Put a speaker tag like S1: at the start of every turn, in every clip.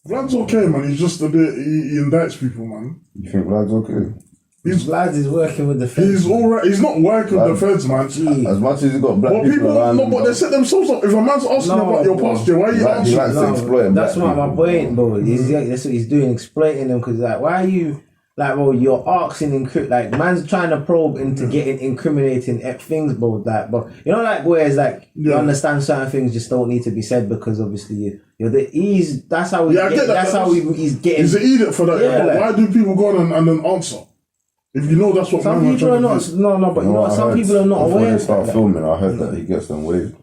S1: Vlad's okay, man. He's just a bit. He indicts people, man.
S2: You think Vlad's okay?
S3: Vlad is working with the feds.
S1: He's alright. He's not working with the feds, man.
S2: As much as he's got black people around.
S1: No, but they set themselves up. If a man's asking about your past year, why are you asking?
S2: He likes to exploit them.
S3: That's not my point, bro. That's what he's doing, exploiting them. Because like, why are you like, bro? You're asking like, man's trying to probe into getting incriminating things, bro. Like, but you know, like whereas like you understand certain things just don't need to be said because obviously that's how he's getting.
S1: He's an idiot for that.
S3: Yeah,
S1: like, why do people go on and then answer? If you know that's what
S3: some people are not. No, but you know, some people are not aware.
S2: Before they start filming, I heard that he gets them waved.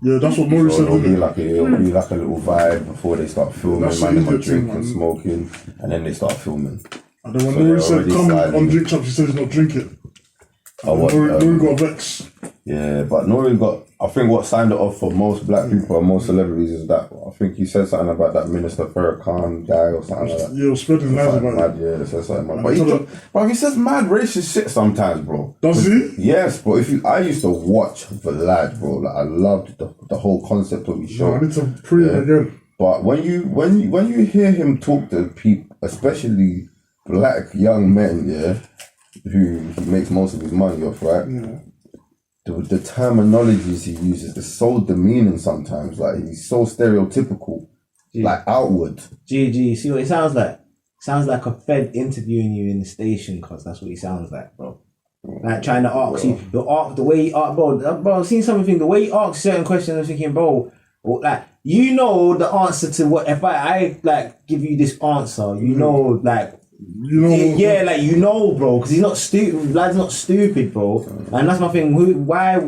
S1: Yeah, that's what Maury said.
S2: It'll be like a little vibe before they start filming. Man, they're drinking, smoking, and then they start filming.
S1: And then when Maury said, "Come on, drink champ," he said he's not drinking. Nori got vexed.
S2: Yeah, but Nori got. I think what signed it off for most black people and most celebrities is that I think he said something about that Minister Farrakhan guy or something like that.
S1: Yeah, spreading lies about it.
S2: Yeah, he said something about but he says mad racist shit sometimes, bro.
S1: Does he?
S2: Yes, bro. I used to watch VLAD, bro. Like I loved the whole concept of his show.
S1: No, I need to pre it again.
S2: But when you hear him talk to people, especially black young men, yeah, who he makes most of his money off, right?
S1: Yeah.
S2: The terminologies he uses is so demeaning sometimes. Like he's so stereotypical, like outward.
S3: GG, see what it sounds like? Sounds like a Fed interviewing you in the station, cause that's what he sounds like, bro. Like trying to ask you, the way he asked, bro. I've seen something. The way he asks certain questions, I'm thinking, bro, like you know the answer to what if I like give you this answer, you know, like.
S1: You know,
S3: yeah, like you know, bro, because he's not stupid. Vlad's not stupid, bro, and that's my thing. Why?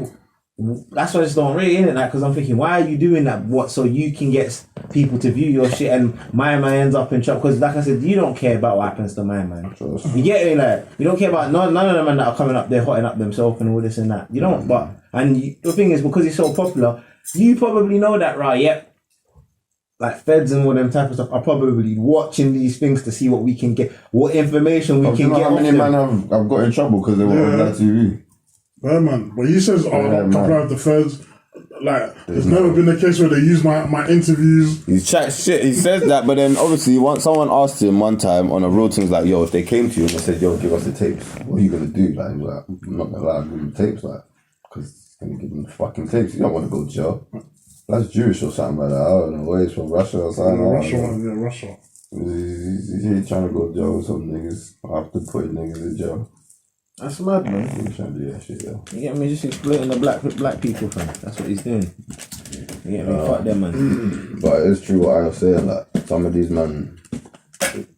S3: That's why I just don't rate in it, like, because I'm thinking, why are you doing that? What? So you can get people to view your shit, and my man ends up in trouble. Because, like I said, you don't care about what happens to my man. You get me? Like, you don't care about none of the men that are coming up there, hotting up themselves and all this and that. You don't. But the thing is, because he's so popular, you probably know that, right? Yep. Like feds and all them type of stuff are probably watching these things to see what we can get, what information we can get.
S2: How many men have got in trouble because they were on that TV?
S1: Yeah, man. But he says, "Oh, comply with the feds." Like, there's never been a case where they use my interviews.
S2: He chats shit. He says that, but then obviously, someone asked him one time on a road thing, like, "Yo, if they came to you and they said, yo, give us the tapes, what are you gonna do?" Like, he was like, "I'm not gonna lie, give them the tapes, like, because it's gonna give them the fucking tapes. You don't want to go to jail." That's Jewish or something like that. I don't know. He's from Russia or something.
S1: Russia.
S2: He's trying to go to jail with some niggas. I have to put niggas in jail.
S3: That's mad, man.
S2: He's trying to do that shit, yo.
S3: You get me? Just exploiting the black people, fam. That's what he's doing. You get me? Fuck them, man.
S2: But it's true what I was saying. Like, some of these men,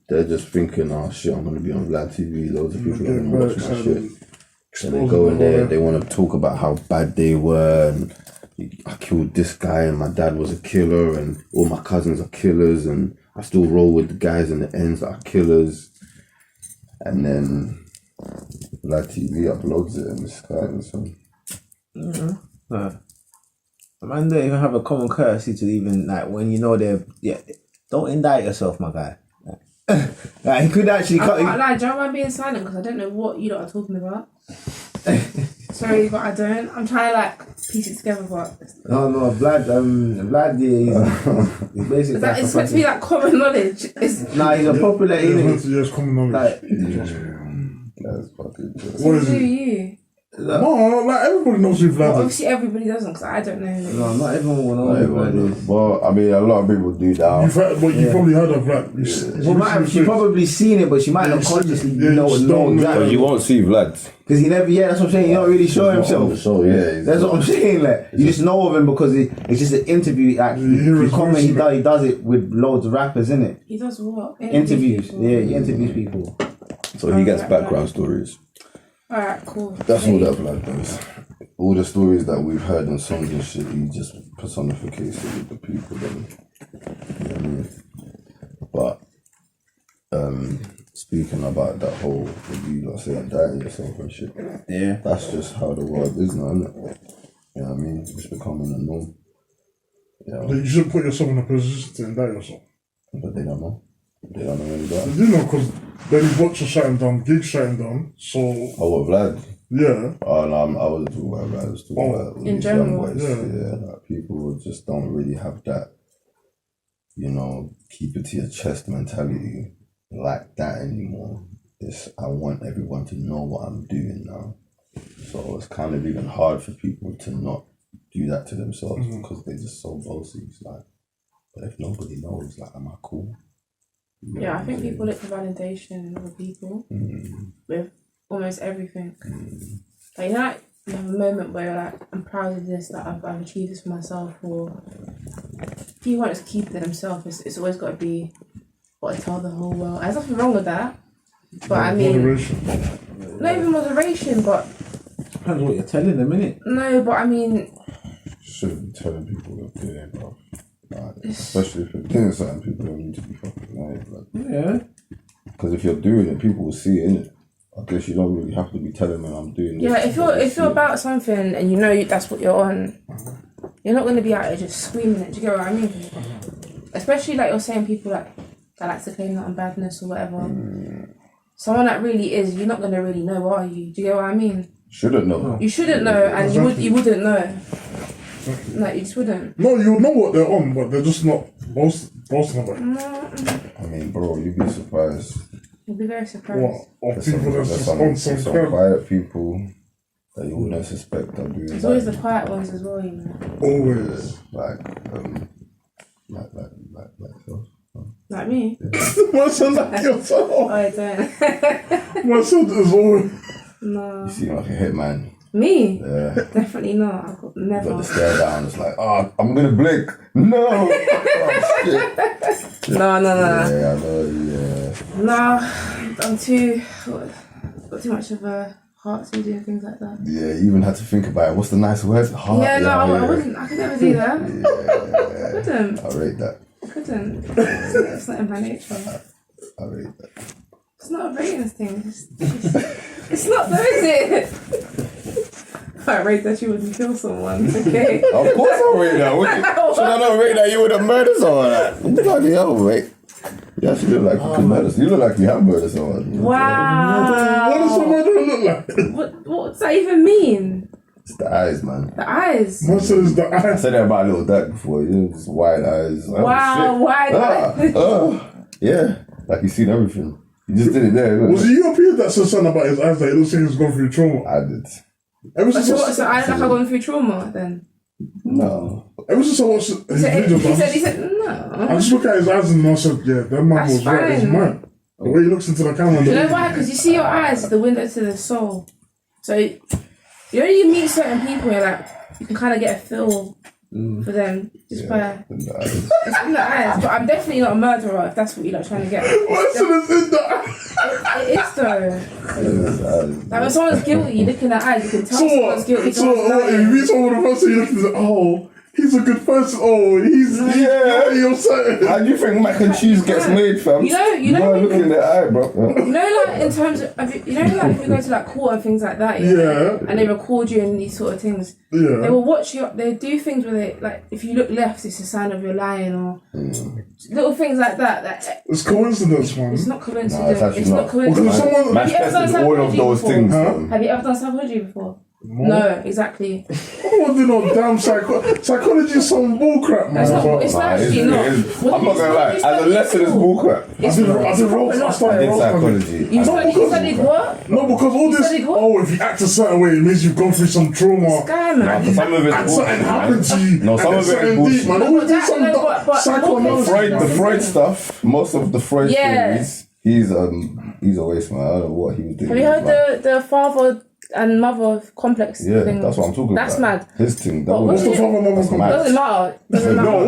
S2: they're just thinking, "Oh shit, I'm gonna be on VLAD TV. Loads of people are gonna watch my shit." And they go in there, they want to talk about how bad they were and I killed this guy and my dad was a killer and all my cousins are killers and I still roll with the guys in the ends that are killers. And then VLAD TV uploads it and it's kind of so.
S3: The man don't even have a common courtesy to even, like, when you know don't indict yourself, my guy. Like, he could actually cut.
S4: Like, do you mind being silent? Because I don't know what you lot are talking about. Sorry, but I don't. I'm trying to like piece it together, but
S3: no, Vlad, he's basically.
S4: That is meant to be like common knowledge.
S3: He's a popular.
S1: Yes, common knowledge.
S2: That's fucking.
S4: What is it?
S1: No, like everybody knows who Vlad is.
S4: Obviously, everybody doesn't, because I don't know.
S3: No, not everyone will know who Vlad is.
S2: Well, I mean, a lot of people do that.
S1: You probably heard of Vlad.
S3: She probably seen it, but she might not consciously know exactly.
S2: You won't see Vlad.
S3: Because he never, that's what I'm saying, he don't really show himself. That's what I'm saying, like, you just know of him because it's just an interview, like, he does it with loads of rappers, innit?
S4: He does what?
S3: Interviews. Yeah, he interviews people.
S2: So he gets background stories.
S4: Alright, cool.
S2: That's all that Vlad does. All the stories that we've heard in songs and shit, he just personificates it with the people. Then, you know what I mean? But speaking about that whole, you like say, indicting yourself and shit.
S3: Yeah.
S2: That's just how the world is now, isn't it? You know what I mean? It's becoming a norm.
S1: You shouldn't put yourself in a position to indict yourself.
S2: But they don't know. They don't know any better.
S1: You know, because then he watched a shutting down, gig shutting down, so...
S2: Oh, what, Vlad?
S1: Yeah.
S2: Oh, no, I wasn't talking about Vlad. I was talking about
S4: in general.
S2: young boys. Yeah, like people just don't really have that you know, keep it to your chest mentality like that anymore. I want everyone to know what I'm doing now. So it's kind of even hard for people to not do that to themselves because they're just so bossy. It's like, but if nobody knows, like, am I cool?
S4: Yeah, I think people look for validation in other people with almost everything. Like, you know, like, you have a moment where you're like, I'm proud of this, that I've achieved this for myself, or if you want to keep it to themselves, it's always got to be what I tell the whole world. There's nothing wrong with that. But I mean, moderation. Not even moderation, but
S3: depends what you're telling them, innit?
S4: No, but I mean,
S2: you shouldn't be telling people what they're doing, bro. Like, especially if you're doing something, people don't need to be fucking lying. Like,
S3: yeah.
S2: Because if you're doing it, people will see it, innit? I guess you don't really have to be telling them I'm doing this.
S4: Yeah, if you're about something and you know that's what you're on, you're not going to be out there just screaming it. Do you get what I mean? Especially like you're saying, people that like to claim that on badness or whatever. Someone that really is, you're not going to really know, are you? Do you get what I mean?
S2: Shouldn't know.
S4: You shouldn't know, and you wouldn't know. No, you just wouldn't.
S1: No, you know what they're on, but they're just not boasting about it.
S2: I mean, bro, you'd be surprised.
S4: You'd be very surprised.
S1: What? Of people that's just on some crap.
S2: Quiet people that you wouldn't suspect are doing.
S4: There's always the quiet ones as well, you know.
S1: Always.
S4: Like me?
S1: My son like yourself.
S4: Oh, I don't.
S1: My son is always...
S2: No. You seem like a hitman.
S4: Me?
S2: Yeah.
S4: Definitely not. I've got never.
S2: You got the stare down. It's like, oh, I'm gonna blink. No. Oh, shit.
S4: No.
S2: Yeah, I know. Yeah.
S4: No, I'm too. Got too much of a heart to do things like that.
S2: Yeah, you even had to think about it. What's the nice word? Heart.
S4: Yeah, no, I wouldn't. I could never do that.
S2: Yeah.
S4: I couldn't.
S2: I rate that.
S4: I couldn't. It's not in my nature.
S2: I rate that.
S4: It's not a ratings thing. It's not though, is it? I rate that you wouldn't kill someone, okay?
S2: Of course I rate that. Should I not rate that you would have murdered someone? Bloody hell, mate. You actually look like you could murder. You look like you have murdered someone.
S4: Wow.
S1: What does a murderer look like?
S4: What does that even mean?
S2: It's the eyes, man.
S4: The eyes?
S1: My son is the eyes.
S2: I said that about Little Duck before. You know, just wide eyes.
S4: Wow, wide eyes.
S2: Yeah, like you've seen everything. You just did it there.
S1: Was it you or Peter that said something about his eyes that it looks like he was going through trauma?
S2: I did.
S4: So I look like I've gone through trauma then?
S2: No.
S1: Ever since I watched his video,
S4: he said no.
S1: I just look at his eyes and I said, yeah, that man was right. It's mine. The way he looks into the camera.
S4: You know why? Because you see your eyes is the window to the soul. So you know, you meet certain people and like you can kind of get a feel for them just by it's in the eyes. But I'm definitely not a murderer if that's what you're like trying to get.
S1: What's in the eyes?
S4: It is though. Like when someone's guilty, you look in their eyes, you can tell someone's guilty.
S1: So what? If you meet someone the first time you look and say, oh, he's a good person. Oh, he's guilty or something.
S2: How do you think mac and cheese gets made, fam?
S4: You know,
S2: look in their eye, bro.
S4: You know, like in terms of you know, like if you go to like court and things like that, and they record you and these sort of things.
S1: Yeah.
S4: They will watch you. They do things where they like if you look left, it's a sign of you're lying or little things like that. That
S1: it's coincidence, man.
S4: It's not coincidence.
S2: No, it's
S4: not coincidence.
S2: Man's tested all of those things.
S4: Have you ever done psychology before? No, exactly.
S1: I don't do no damn psychology is some bullcrap, man.
S4: It's actually not.
S2: I'm not gonna lie. As a lesson, it's bullcrap.
S1: I studied
S2: psychology.
S4: You studied what?
S1: No, because all this. Oh, if you act a certain way, it means you've gone through some trauma.
S2: Some of it's
S1: something happened to you.
S2: No, some of it is bullshit.
S1: Man, always do some psychoanalysis.
S2: The Freud stuff. Most of the Freud theories. He's a waste man. I don't know what he was doing.
S4: Have you heard the father and mother complex thing?
S2: Yeah, that's what I'm talking about.
S4: That's mad.
S2: His thing.
S1: What's the father mother complex?
S4: Doesn't matter.
S1: No,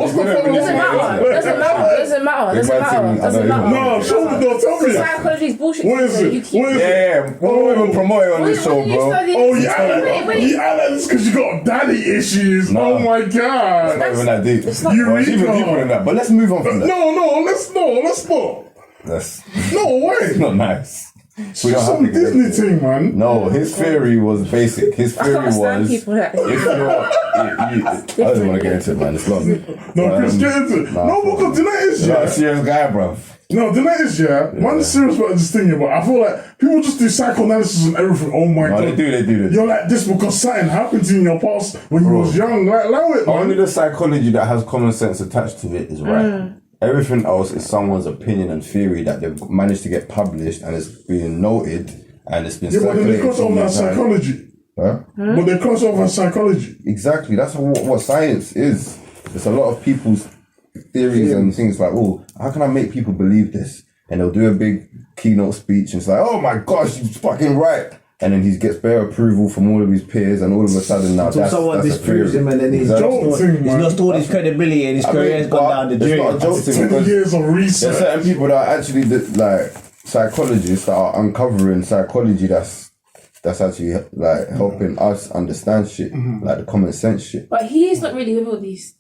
S1: show me, don't tell me that.
S4: Psychology is bullshit.
S1: What is it?
S2: Yeah, we won't even promote it on this show, bro.
S1: Oh, yeah, that's because you got daddy issues.
S2: No.
S1: Oh my god.
S2: It's not even that deep.
S4: It's not
S2: even deeper than that. But let's move on from that.
S1: Let's not. No way.
S2: It's not nice.
S1: We don't some Disney thing, man.
S2: No, his theory was basic. His theory was if you're, I don't want to get into it, man. It's long.
S1: No, Chris, get into it. No, because tonight is
S2: you're a serious guy, bro.
S1: No, tonight is man's serious about this thing, but I feel like people just do psychoanalysis and everything. Oh my god,
S2: they do.
S1: You're like this because something happened to you in your past when you was young. Like, allow it, man.
S2: Only the psychology that has common sense attached to it is right. Everything else is someone's opinion and theory that they've managed to get published and it's being noted and it's been
S1: but then they
S2: circulated.
S1: cross over as psychology.
S2: Huh?
S1: But they cross over as psychology.
S2: Exactly. That's what science is. There's a lot of people's theories and things like, oh, how can I make people believe this? And they'll do a big keynote speech and it's like, oh my gosh, he's fucking right. And then he gets bare approval from all of his peers, and all of a sudden now
S3: So someone disproves him, and then he's lost all his credibility, and his career has gone down the drain.
S2: It's not a joke thing
S1: 10
S2: because
S1: years of research.
S2: there's certain people that are actually like psychologists that are uncovering psychology that's actually like helping us understand shit, like the common sense shit.
S4: But he's not really with all these.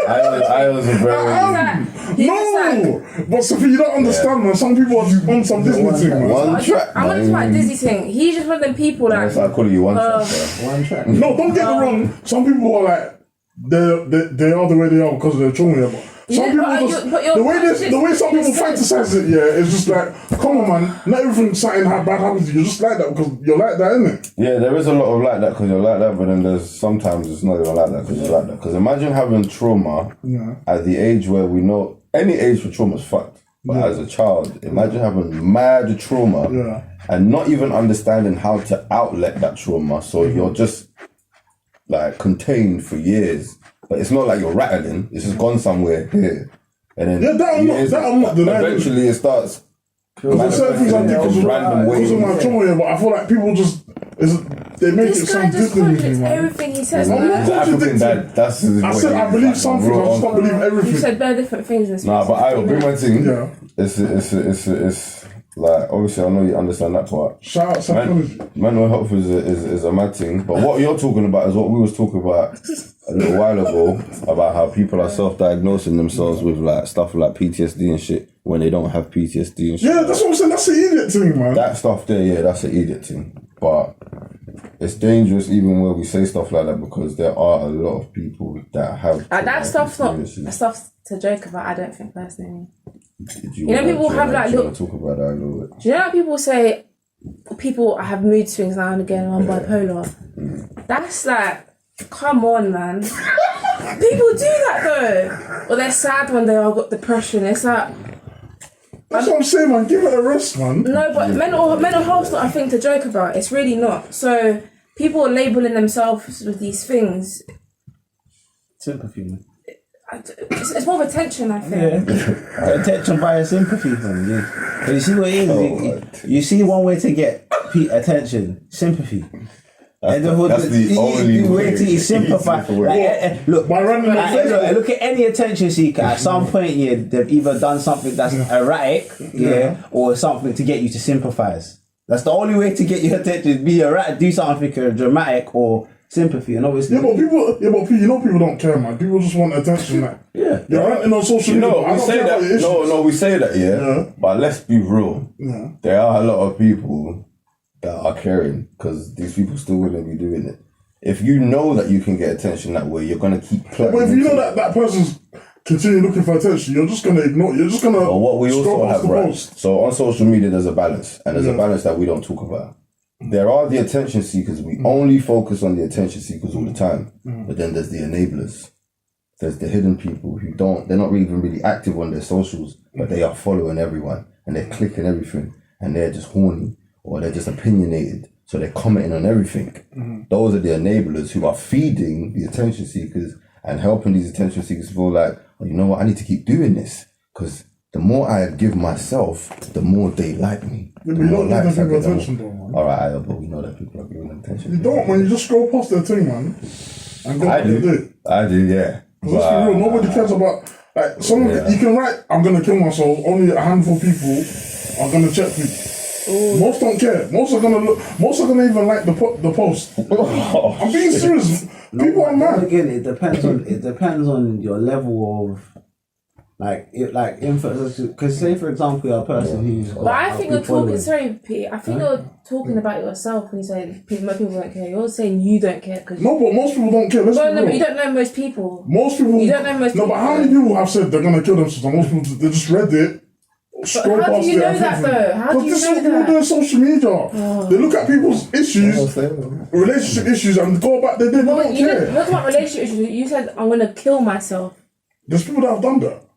S2: I was a very
S1: But Sophie, you don't understand, man. Some people are on some Disney thing, man.
S2: one track.
S4: I want to talk about Dizzy thing. He's just one of them people that.
S2: I call you one track. Bro.
S3: One track.
S1: No, don't get me wrong. Some people are like, they are the way they are because of their trauma. But some people just, the way some people fantasize it, it's just like, come on, man. Not everything something bad happens to you. You're just like that because you're like that, innit?
S2: Yeah, there is a lot of like that because you're like that, but then there's sometimes it's not even like that because you're like that. Because imagine having trauma at the age where we know any age for trauma is fucked. But as a child, imagine having mad trauma and not even understanding how to outlet that trauma. So you're just like contained for years. But it's not like you're rattling, it's just gone somewhere here. And then
S1: that I'm not denying.
S2: eventually it starts.
S1: Because there's certain things I do because of my trauma, but I feel like people just, they make it sound different.
S4: Everything he says.
S1: I'm not contradicting.
S2: I
S1: said I believe some things, I just don't believe everything.
S4: You said bare different things in this.
S2: Nah, but I will bring my thing.
S1: Yeah.
S2: It's like, obviously I know you understand that part.
S1: Shout out psychology.
S2: Mental health is a mad thing. But what you're talking about is what we was talking about a little while ago, about how people are self-diagnosing themselves with like stuff like PTSD and shit when they don't have PTSD and shit.
S1: Yeah, that's what I'm saying. That's the idiot thing, man.
S2: That stuff there, that's an idiot thing. But it's dangerous even when we say stuff like that because there are a lot of people that have
S4: that stuff's not stuff to joke about. I don't think personally. You know, people have like
S2: talk about that a little bit.
S4: Do you know how people say people have mood swings now and again? I'm bipolar. That's like, come on, man. People do that though. Or they're sad when they all got depression. It's like.
S1: That's what I'm saying, man. Give it a rest, man.
S4: No, but mental health's not a thing to joke about. It's really not. So people are labelling themselves with these things.
S3: Sympathy, man.
S4: It's more of attention, I think.
S3: Yeah. Attention via sympathy, man. Yeah. But you see what it is? You see one way to get attention, sympathy.
S2: That's the only way
S3: to sympathize. Look at any attention seeker. At some point, they've either done something that's erratic, or something to get you to sympathize. That's the only way to get your attention. Be erratic, do something dramatic or sympathy, and obviously.
S1: But people, people don't care, man. People just want attention, like.
S2: Yeah.
S1: You're ranting on social media.
S2: We say that. We say that, But let's be real.
S1: Yeah.
S2: There are a lot of people that are caring because these people still wouldn't be doing it. If you know that you can get attention that way, you're gonna keep plugging.
S1: But if you know that person's continue looking for attention, you're just gonna ignore. You're just gonna.
S2: But what we also have, right?
S1: Post.
S2: So on social media, there's a balance, and there's a balance that we don't talk about. There are the attention seekers. We only focus on the attention seekers all the time. But then there's the enablers. There's the hidden people who they're not even really active on their socials, but they are following everyone and they're clicking everything and they're just horny or they're just opinionated. So they're commenting on everything. Those are the enablers who are feeding the attention seekers and helping these attention seekers feel like, oh, you know what, I need to keep doing this because the more I give myself, the more they like me.
S1: Yeah, but you don't give them people attention, though, man.
S2: Alright, but we know that people are giving them attention.
S1: You don't, man. You just scroll past their thing, man, and go back and do it.
S2: I do, yeah.
S1: Because let's be real, nobody cares about. Like, you can write, I'm gonna kill myself. Only a handful of people are gonna check you. Most don't care. Most are gonna look. Most are gonna even like the post. I'm being serious. People are mad.
S3: Again, it depends on your level of influence. Because say for example, you're a person who's.
S4: But I think you're talking. Sorry, Pete. I think you're talking about yourself when you say most people don't care. You're saying you don't care because.
S1: No, but most people don't care.
S4: But you don't know most people.
S1: Most people.
S4: You don't know most people.
S1: No, but how many people have said they're gonna kill themselves? Most people they just read it.
S4: But how do you know that though? How do you know that? Because this is what people do on social media. They look at people's issues, relationship issues, and go about their day. They don't care. What about relationship issues? You said I'm gonna kill myself.
S1: There's people that have done that.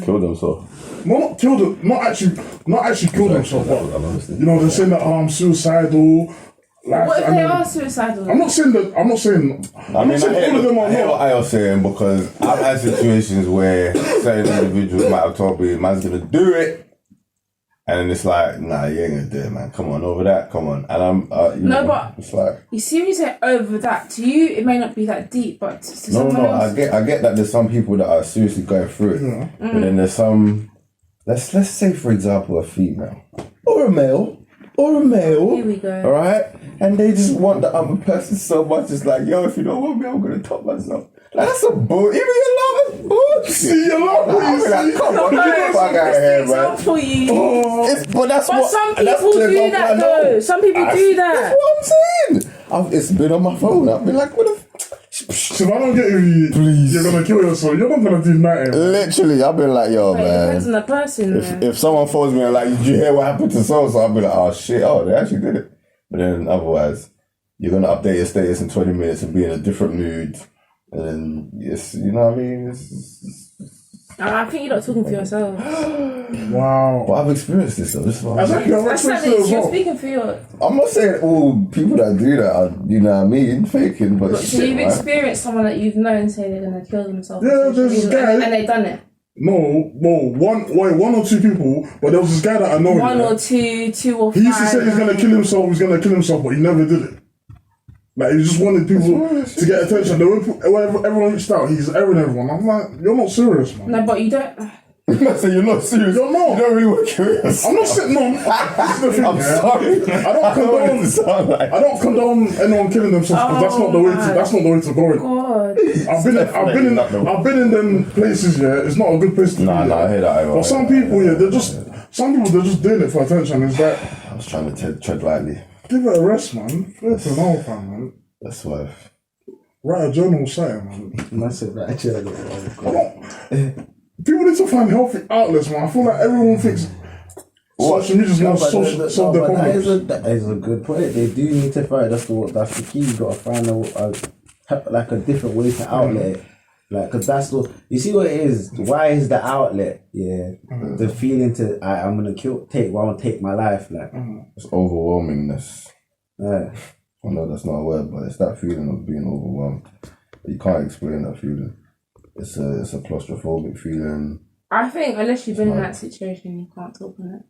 S2: Killed himself.
S1: No, not killed him. Not actually killed himself. But, you know, they're saying that I'm suicidal. Like,
S4: What if they are suicidal?
S1: I'm not saying that. I'm not saying all of them are
S2: I hear
S1: not.
S2: what I was saying because I've had situations where certain individuals might have told me, man's gonna do it. And then it's like, nah, you ain't gonna do it, man. Come on, over that, come on. And I'm,
S4: but
S2: it's like,
S4: you see when you say over that, to you it may not be that deep, but to someone else.
S2: I get that there's some people that are seriously going through it, but then there's some. Let's say for example a female or a male.
S4: Here we go.
S2: All right, and they just want the other person so much. It's like, yo, if you don't want me, I'm gonna top myself. Like, that's a bull. Even your love is bullshit.
S1: See, your love is
S2: like, come on, get the fuck out of here, man.
S4: For you.
S2: But
S4: Some people do that though. Some people do that.
S2: That's what I'm saying. It's been on my phone. I've been like, what the.
S1: So if I don't get you,
S2: Please.
S1: you're gonna kill yourself. You're not gonna do nothing.
S2: Literally, I've been like, yo,
S4: But it
S2: man.
S4: depends on the person.
S2: If someone phones me and like, did you hear what happened to so? I'll be like, oh shit, oh they actually did it. But then otherwise, you're gonna update your status in 20 minutes and be in a different mood, and then yes, you know what I mean.
S4: I think you're not talking for yourself.
S1: Wow.
S2: But I've experienced this though. This is what I'm saying.
S4: That's not it. You're speaking for your.
S2: I'm not saying all people that do that are, you know what I mean, faking, but
S4: So
S2: shit,
S4: you've
S2: right?
S4: experienced someone that you've known say they're gonna kill themselves.
S1: Yeah, there's this guy.
S4: and they've done it.
S1: No, one or two people, but there was this guy that I know.
S4: One or two or five.
S1: He used to say he's gonna kill himself, but he never did it. Like, he just wanted people to get attention. Whenever everyone reached out, he's airing everyone. I'm like, you're not serious, man.
S4: No, but you don't.
S2: I say you're not serious.
S1: You're not.
S2: You don't really want to kill yourself.
S1: I'm not sitting on. This is the thing,
S2: I'm
S1: yeah.
S2: sorry.
S1: I don't condone anyone killing themselves because that's not the way to. That's not the way to go.
S4: God.
S1: I've been in them places. Yeah, it's not a good place to be.
S2: Nah, I hear that.
S1: But some people, they're just doing it for attention. It's like,
S2: I was trying to tread lightly.
S1: give it a rest, man. Flipping out, man.
S2: That's why.
S1: Write a journal, say, man.
S3: That's it, right?
S1: People need to find healthy outlets, man. I feel like everyone thinks social media's gonna solve their problems.
S3: That is a good point. They do need to find. That's the key. You gotta find a different way to outlet it. Like, cause that's the. You see what it is. Why is the outlet? Yeah, the feeling to I'm gonna I want to take my life. Like,
S2: It's overwhelmingness.
S3: yeah.
S2: I know that's not a word, but it's that feeling of being overwhelmed. You can't explain that feeling. It's a claustrophobic feeling.
S4: I think unless you've been in that situation, you can't talk on it.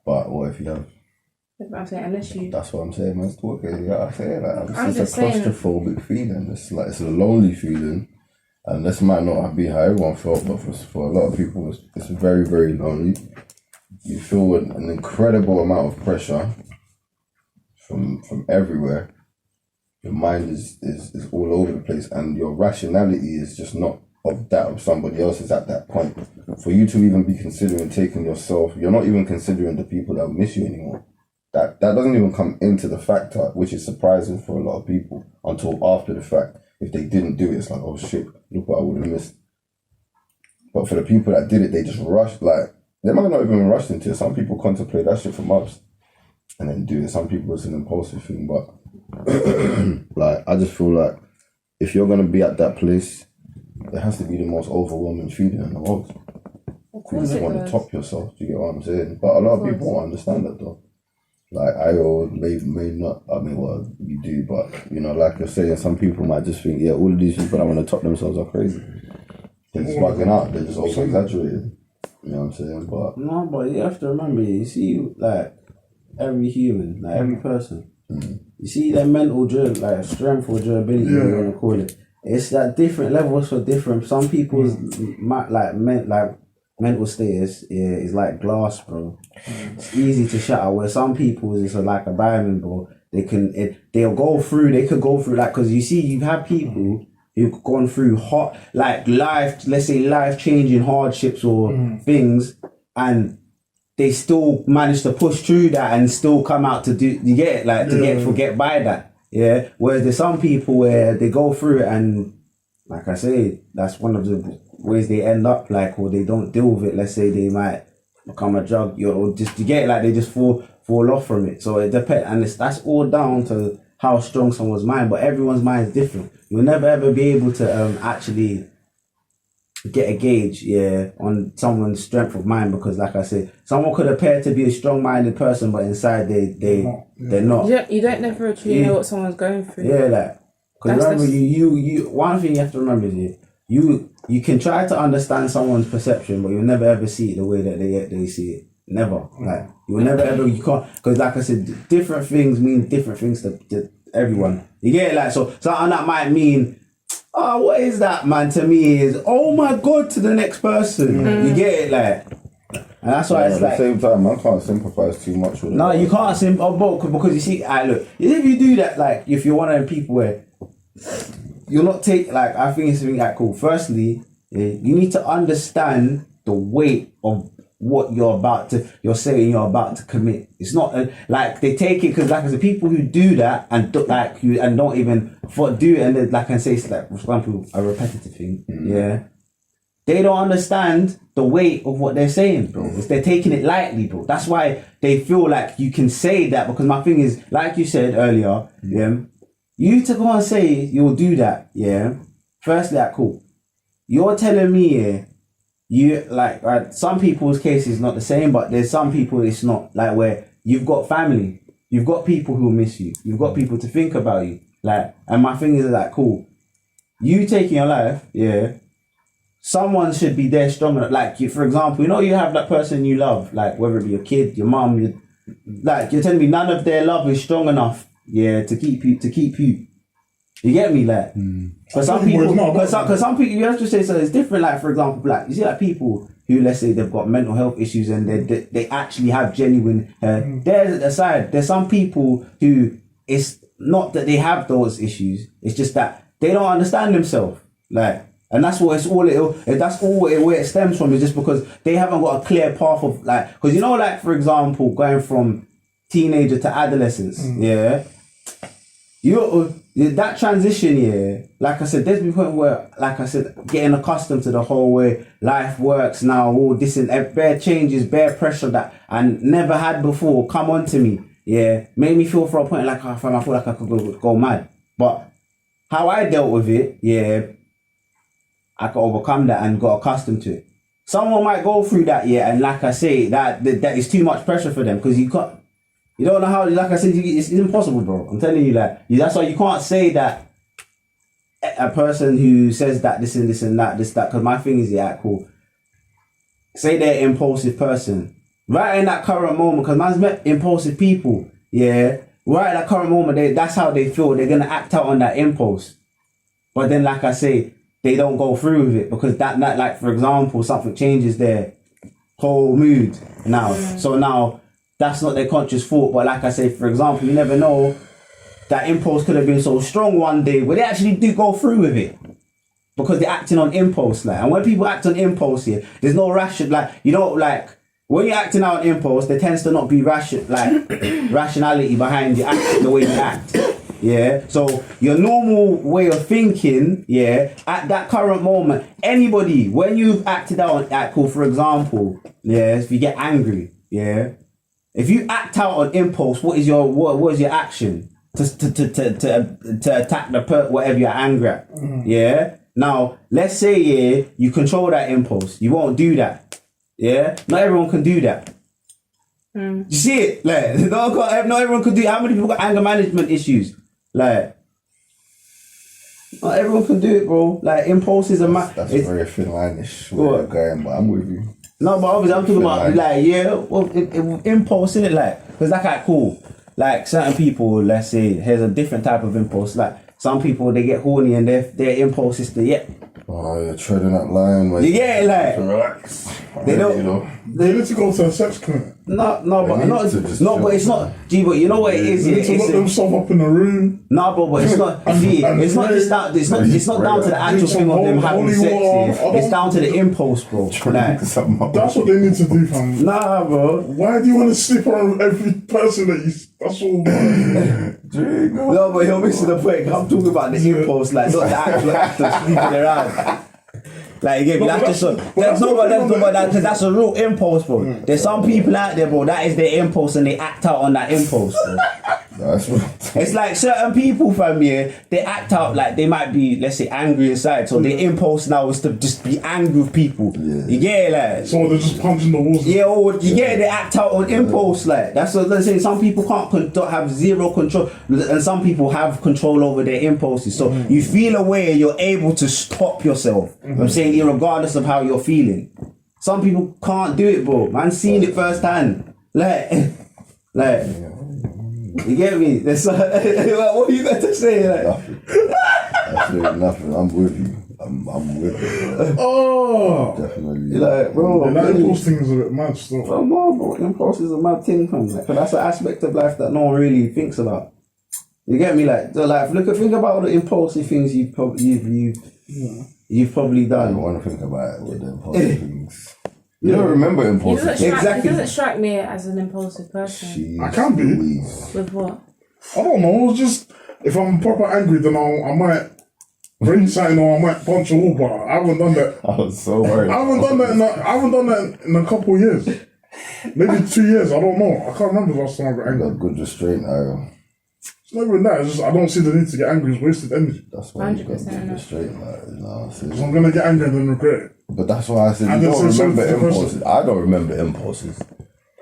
S2: But what if you have?
S4: I'm saying unless you.
S2: That's what I'm saying, man. It's talking. Yeah, I say like
S4: I'm
S2: it's
S4: just
S2: a
S4: saying.
S2: claustrophobic feeling. It's like it's a lonely feeling, and this might not be how everyone felt, but for a lot of people, it's very, very lonely. You feel an incredible amount of pressure from everywhere. Your mind is all over the place, and your rationality is just not of that of somebody else's at that point. For you to even be considering taking yourself, you're not even considering the people that miss you anymore. That doesn't even come into the factor, which is surprising for a lot of people until after the fact. If they didn't do it, it's like, oh shit, look what I would have missed. But for the people that did it, they just rushed. Like, they might not even rushed into it. Some people contemplate that shit for months and then do it. Some people it's an impulsive thing, but like, I just feel like if you're gonna be at that place, it has to be the most overwhelming feeling in the world.
S4: Of
S2: You
S4: course
S2: just
S4: it
S2: want to
S4: does.
S2: top yourself. Do you get what I'm saying? But a lot of people won't understand that though. Like, I may not. I mean, well, you do, but you know, like you're saying, some people might just think, yeah, all of these people that want to top themselves are crazy. They're just bugging out. They're just over exaggerating. You know what I'm saying? But
S3: No, but you have to remember. You see, like every human, like every person. You see their mental like strength or durability, whatever you want to call it. It's that different levels for different. Some people's mental status is like glass, bro. It's easy to shatter. Where some people's is like a diamond, bro. They could go through like, because you see, you have people who've gone through life changing hardships or things, and they still manage to push through that and still come out to do, you get it, like to get by that. Yeah. Whereas there's some people where they go through it and, like I say, that's one of the ways they end up, like, or they don't deal with it. Let's say they might become a drug, or just, you get it, like they just fall off from it. So it depends, and that's all down to how strong someone's mind, but everyone's mind is different. You'll never ever be able to actually get a gauge, on someone's strength of mind, because like I said, someone could appear to be a strong-minded person, but inside they're not.
S4: You don't never actually know what someone's going through.
S3: Yeah, like, because remember, you one thing you have to remember is you can try to understand someone's perception, but you'll never ever see it the way that they see it. Never. Like, you'll never ever, you can't, because like I said, different things mean different things to everyone. You get it? Like, so something that might mean, oh, what is that, man? To me is, oh my God, to the next person. You get it? Like, and that's why it's like,
S2: at the same time, I can't sympathise too much with it.
S3: No, you can't because you see, look, if you do that, like, if you're one of them people where you're not like, I think it's something like cool. Firstly, you need to understand the weight of what you're saying you're about to commit. It's not like they take it, because like I said, people who do that and don't even do it, and then, like I say, it's like, for example, a repetitive thing. They don't understand the weight of what they're saying, bro. They're taking it lightly, bro. That's why they feel like you can say that, because my thing is, like you said earlier, you to go and say you'll do that, firstly, like, cool. You're telling me, you like, right, some people's case is not the same, but there's some people it's not, like, where you've got family, you've got people who miss you, you've got people to think about you, like, and my thing is like, cool, you taking your life, someone should be there strong enough, like, you, for example, you have that person you love, like, whether it be your kid, your mom, like, you're telling me none of their love is strong enough, to keep you. You get me, like, for some people, because some people, you have to say, so it's different. Like, for example, like, you see, like, people who, let's say, they've got mental health issues and they actually have genuine. There's some people who, it's not that they have those issues. It's just that they don't understand themselves, like, and that's what where it stems from, is just because they haven't got a clear path of, like, because like, for example, going from teenager to adolescence, that transition, like I said, there's been a point where, like I said, getting accustomed to the whole way life works now, all this and bare changes, bare pressure that I never had before come on to me, made me feel for a point like, I feel like I could go mad. But how I dealt with it, I could overcome that and got accustomed to it. Someone might go through that, and like I say, that is too much pressure for them, because you don't know how, like I said, it's impossible, bro. I'm telling you that. That's why you can't say that a person who says that this and that, because my thing is, cool. Say they're an impulsive person. Right in that current moment, because man's met impulsive people, right at that current moment, that's how they feel. They're going to act out on that impulse. But then, like I say, they don't go through with it, because that like, for example, something changes their whole mood now. So now, that's not their conscious thought, but like I say, for example, you never know, that impulse could have been so strong one day where they actually do go through with it, because they're acting on impulse, like. And when people act on impulse there's no ration, like, like, when you're acting out on impulse, there tends to not be rationality behind the way you act. So your normal way of thinking, at that current moment, anybody, when you've acted out on cool, for example, if you get angry, if you act out on impulse, what is your action to attack whatever you're angry at? Now, let's say you control that impulse. You won't do that. Not everyone can do that. You see it? Like, not everyone can do it. How many people got anger management issues? Like, not everyone can do it, bro. Like, impulse is
S2: That's a very thin line-ish way of going, but I'm with you.
S3: No, but obviously I'm talking about, like, impulse, innit? Like, because like, cool. Like, certain people, let's say, here's a different type of impulse. Like, some people, they get horny and their impulse is to,
S2: Oh, you're treading that line.
S3: You get it, like,
S2: relax.
S3: They don't.
S1: They need to go to a sex clinic.
S3: But it's not. Gee, but you know what it is?
S1: They need to lock themselves up in a room.
S3: No, but it's not. It's not just that. It's not down to the actual thing of them having sex. It's down to the impulse, bro. Like,
S1: that's what they need to do, fam.
S3: Nah, bro.
S1: Why do you want to sleep around every person that you? That's all.
S3: No, but you're missing the point. I'm talking about the impulse, like, not the actual act of sleeping around. Like, again, that's a real impulse, bro. There's some people out there, bro, that is their impulse and they act out on that impulse, bro.
S2: That's what.
S3: It's like certain people, fam, yeah, they act out like they might be, let's say, angry inside. So their impulse now is to just be angry with people.
S2: Yeah.
S3: You get it, like.
S1: So they're just punching the walls.
S3: Yeah, or you get it, they act out on impulse, like. That's what they're saying. Some people don't have zero control, and some people have control over their impulses. So you feel a way, you're able to stop yourself. I'm saying, regardless of how you're feeling. Some people can't do it, bro. Man, seen it firsthand. Like. You get me? There's what are you got to say? Like?
S2: Nothing. Absolutely nothing. I'm with you. I'm with you.
S1: Oh,
S2: Definitely.
S3: Like, bro,
S1: that impulse thing is a bit mad still.
S3: bro, impulse is a mad thing, fam. Like, 'cause that's an aspect of life that no one really thinks about. You get me? Like, so like, think about all the impulsive things you've probably
S2: I
S3: done.
S2: don't want to think about it with the impulsive things. You don't remember impulsive things.
S3: Exactly.
S4: He doesn't strike me as an impulsive person.
S1: I can be.
S2: Louise.
S4: With what?
S1: I don't know. It's just if I'm proper angry, then I might bring something or I might punch a wall. But I haven't done that.
S2: I was so worried.
S1: I haven't done that in a couple of years. Maybe 2 years. I don't know. I can't remember the last time I got
S2: I
S1: angry.
S2: got good restraint.
S1: It's not even that. It's just I don't see the need to get angry. It's wasted energy.
S2: That's why you got
S4: 100%
S2: good
S4: no.
S2: restraint. Like, you know what I'm saying?
S1: So I'm gonna get angry and then regret it.
S2: But that's why I said
S1: And
S2: you
S1: then
S2: don't
S1: say
S2: remember
S1: sorry to the person.
S2: impulses. I don't remember impulses.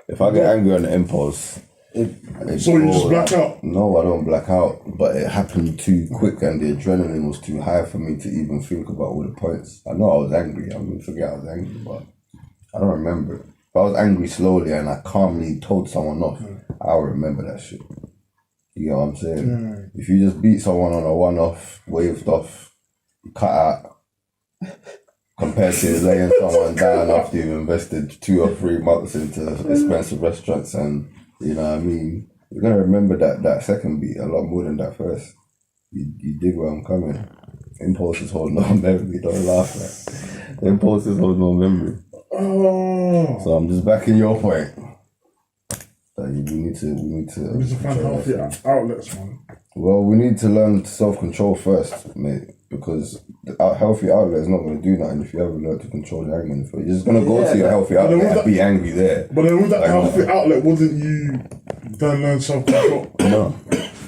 S2: If I get angry on the impulse,
S1: So you just black out?
S2: No, I don't black out. But it happened too quick and the adrenaline was too high for me to even think about all the points. I know I was angry. I mean, forget I was angry, but I don't remember it. If I was angry slowly and I calmly told someone off, I'll remember that shit. You know what I'm saying? If you just beat someone on a one-off, waved off, cut out, compared to laying someone down after you've invested 2 or 3 months into expensive restaurants and, you know what I mean? You're going to remember that second beat a lot more than that first. You dig where I'm coming. Impulses hold no memory, don't laugh at. Impulses hold no memory.
S1: Oh.
S2: So I'm just backing your point. That we need to
S1: We need to find healthy outlets, man.
S2: Well, we need to learn self-control first, mate, because the healthy outlet is not going to do nothing if you haven't learned to control your anger. You're just going to go to your healthy outlet and be angry there.
S1: But then with that healthy outlet, wouldn't you then learn self-control?
S2: No.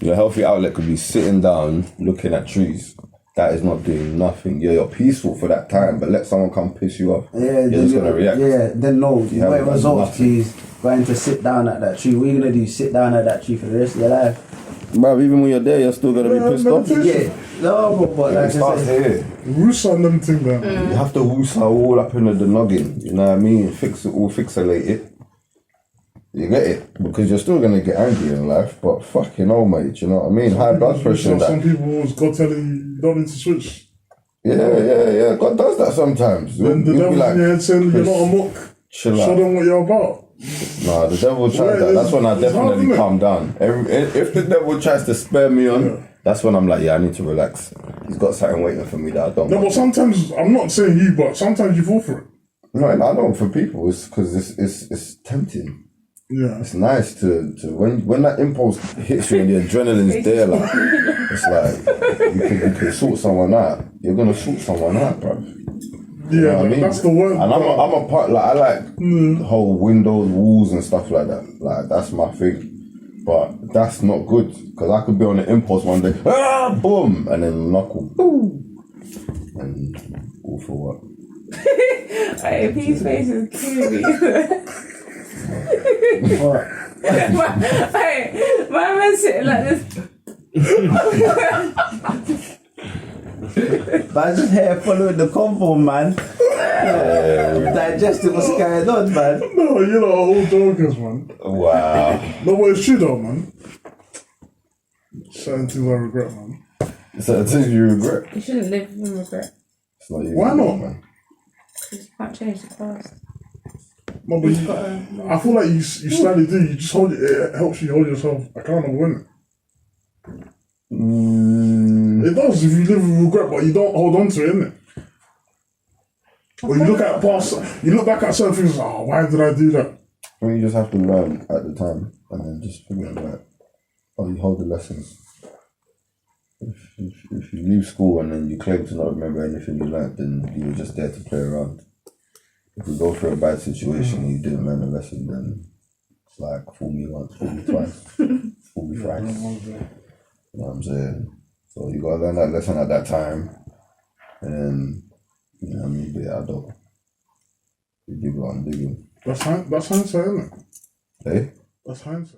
S2: Your healthy outlet could be sitting down, looking at trees. That is not doing nothing. You're peaceful for that time, but let someone come piss you off.
S3: Yeah,
S2: you're just going to react.
S3: Yeah, then no.
S2: You
S3: What it
S2: haven't done
S3: results
S2: nothing.
S3: is going to sit down at that tree. What are you going to do? Sit down at that tree for the rest of your life?
S2: Bruv, even when you're there, you're still going to be pissed off.
S3: Yeah. No, but
S2: It
S3: like I
S2: starts
S3: said,
S2: here.
S1: Rusa and them thing there.
S2: You have to woosah all up into the noggin. You know what I mean? Fix it all, fixolate it. You get it? Because you're still going to get angry in life, but fucking hell, mate. You know what I mean? High blood pressure and
S1: Some
S2: that.
S1: people was God telling you you don't need to switch.
S2: Yeah. God does that sometimes.
S1: Then the
S2: You'll be
S1: devil's
S2: like,
S1: in your head saying you're
S2: Chris,
S1: not a muck.
S2: chill
S1: Show
S2: out.
S1: them what you're about.
S2: Nah, the devil tries
S1: Yeah,
S2: that. That's when I
S1: it's hard,
S2: definitely
S1: isn't it?
S2: calm down. If the devil tries to spur me on, that's when I'm like, yeah, I need to relax. He's got something waiting for me that I don't
S1: No, but
S2: want.
S1: sometimes, I'm not saying you, but sometimes you fall for it.
S2: No, I know for people, it's because it's tempting.
S1: Yeah.
S2: It's nice to when that impulse hits you and the adrenaline's there, like it's like you can sort someone out. You're gonna sort someone out, bro. You know
S1: Yeah,
S2: what I mean?
S1: that's the word.
S2: And I'm a part, like I like the whole windows, walls and stuff like that. Like that's my thing. But that's not good because I could be on an impulse one day, boom, and then knuckle, boom, and all for what?
S4: Hey, P's face is killing me. My man's sitting like this.
S3: but I just here following the convo, man. Digesting what's going on, man.
S1: No, you're not all jokers, man.
S2: Wow.
S1: No, but it's true though, man. Certain things I regret, man.
S2: So things you regret.
S4: You shouldn't live in regret.
S2: It's not easy,
S1: Why not?
S2: man?
S4: Because you can't change the past.
S1: No, but I feel like you slightly do. You just hold it helps you hold yourself accountable, innit? It does if you live with regret, but you don't hold on to it, innit? Or you look at you look back at certain things. Oh, why did I do that?
S2: I think you just have to learn at the time and then just forget about it. Or you hold the lessons. If you leave school and then you claim to not remember anything you learned, then you were just there to play around. If you go through a bad situation and you didn't learn a lesson, then It's like fool me once, fool me twice, fool me thrice. You know what I'm saying? So you gotta learn that lesson at that time, and you know what I mean. But yeah, I don't. You dig what I'm digging.
S1: That's hindsight, isn't it?
S2: Hey.
S1: That's hindsight.